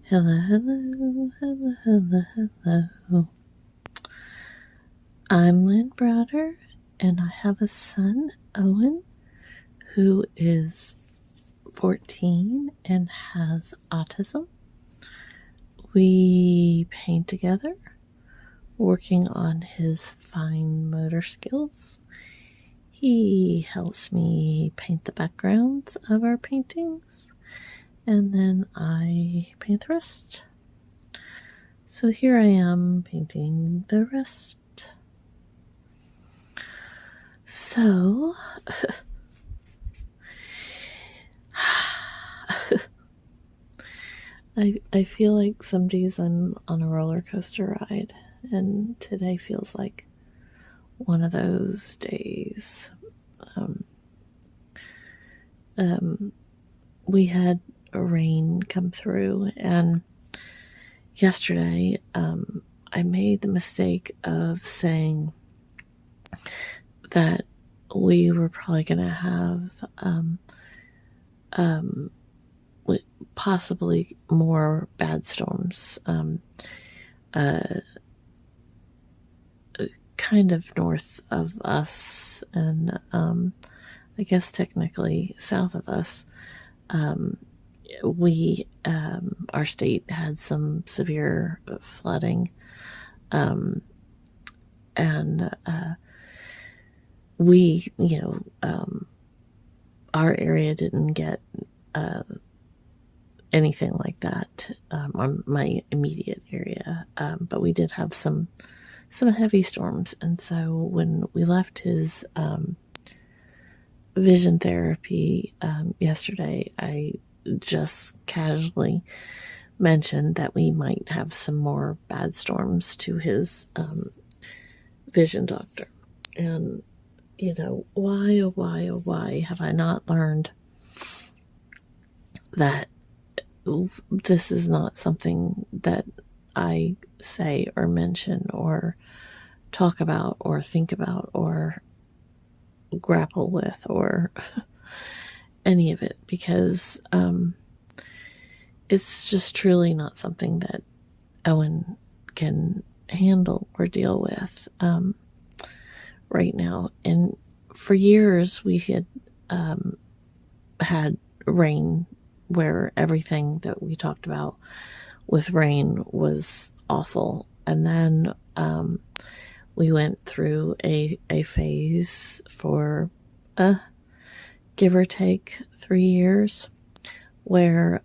Hello, hello, hello, hello, hello. I'm Lynn Browder, and I have a son, Owen, who is 14 and has autism. We paint together, working on his fine motor skills. He helps me paint the backgrounds of our paintings, and then I paint the rest. So here I am painting the rest. So, I feel like some days I'm on a roller coaster ride, and today feels like one of those days. We had rain come through, and yesterday I made the mistake of saying that we were probably going to have possibly more bad storms, kind of north of us, and I guess technically south of us. Our state had some severe flooding, and we, our area didn't get anything like that, on my immediate area, but we did have some heavy storms. And so when we left his vision therapy yesterday, I just casually mentioned that we might have some more bad storms to his vision doctor. And, why, oh, why, oh, why have I not learned that this is not something that I say or mention or talk about or think about or grapple with or any of it, because it's just truly not something that Owen can handle or deal with right now. And for years we had had rain where everything that we talked about with rain was awful. And then we went through a phase for give or take 3 years where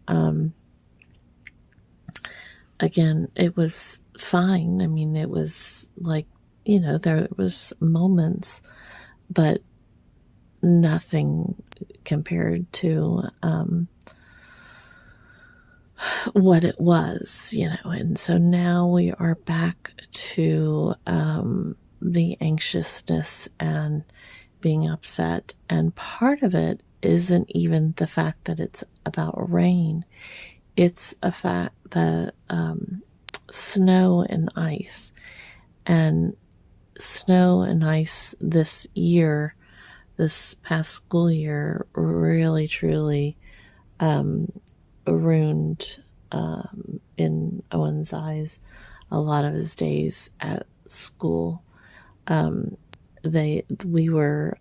again, it was fine. I mean, it was like, there was moments, but nothing compared to what it was, and so now we are back to the anxiousness and being upset, and part of it isn't even the fact that it's about rain. It's a fact that snow and ice this year, this past school year, really truly ruined, in Owen's eyes, a lot of his days at school. We were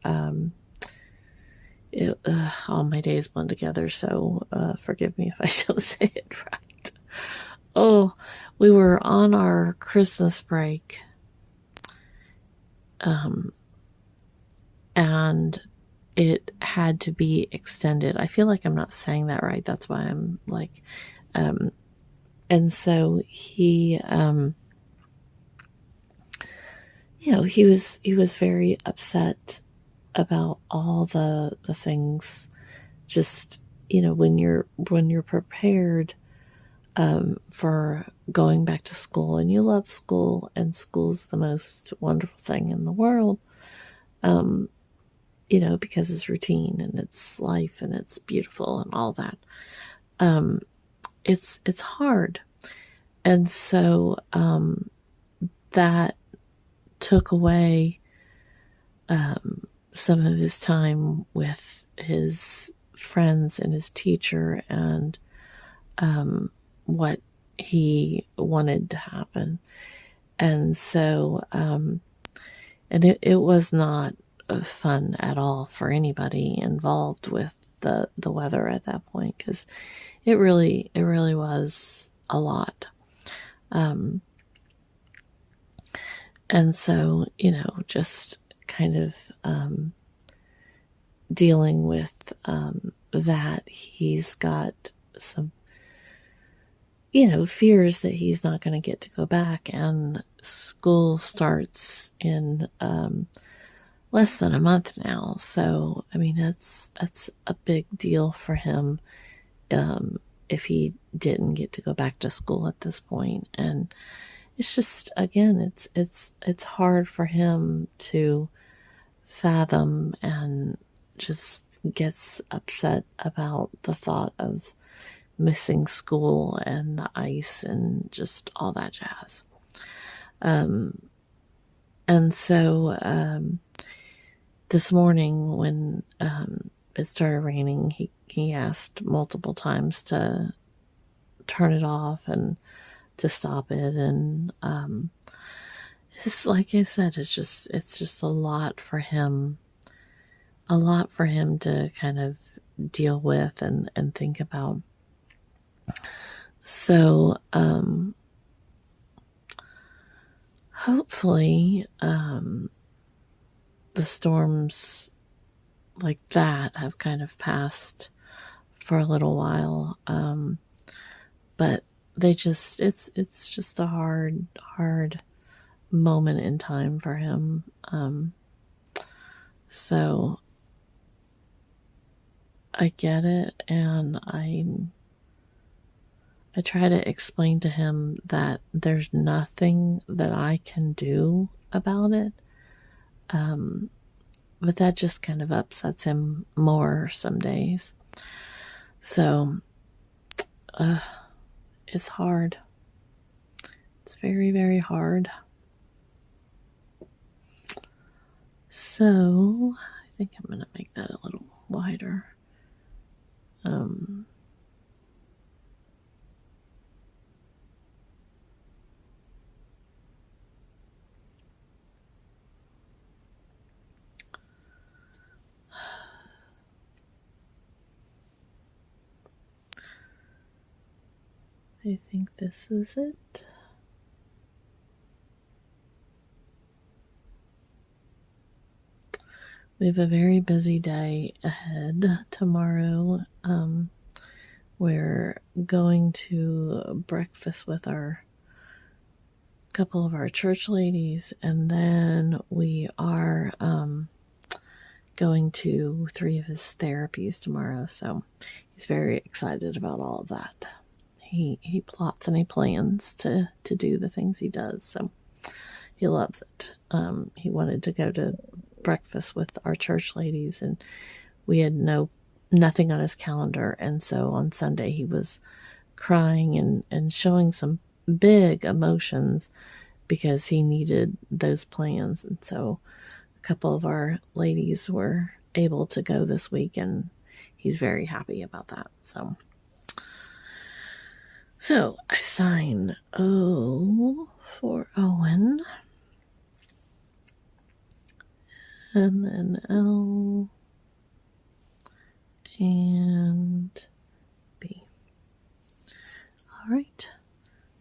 all my days blend together, so forgive me if I don't say it right. Oh, we were on our Christmas break, and it had to be extended. I feel like I'm not saying that right. That's why I'm like, and so he, he was very upset about all the things. Just, when you're prepared for going back to school, and you love school, and school's the most wonderful thing in the world, because it's routine and it's life and it's beautiful and all that. It's hard. And so that took away some of his time with his friends and his teacher, and what he wanted to happen. And so, and it was not fun at all for anybody involved with the weather at that point, because it really was a lot. And so, just kind of dealing with that. He's got some, fears that he's not going to get to go back, and school starts in less than a month now. So, I mean, that's a big deal for him if he didn't get to go back to school at this point. And it's just, again, it's hard for him to fathom, and just gets upset about the thought of missing school and the ice and just all that jazz. And so this morning when it started raining, he asked multiple times to turn it off and to stop it. And it's just, like I said, it's just a lot for him to kind of deal with and think about. So hopefully the storms like that have kind of passed for a little while, but they just it's just a hard moment in time for him. So I get it, and I try to explain to him that there's nothing that I can do about it. But that just kind of upsets him more some days. So, it's hard. It's very, very hard. So, I think I'm going to make that a little wider. I think this is it. We have a very busy day ahead tomorrow. We're going to breakfast with a couple of our church ladies, and then we are going to 3 of his therapies tomorrow. So he's very excited about all of that. He plots and he plans to do the things he does, so he loves it. He wanted to go to breakfast with our church ladies, and we had nothing on his calendar, and so on Sunday he was crying and showing some big emotions because he needed those plans. And so a couple of our ladies were able to go this week, and he's very happy about that. So I sign O for Owen, and then L and B. All right,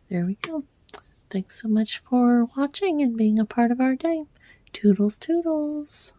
there we go. Thanks so much for watching and being a part of our day. Toodles, toodles.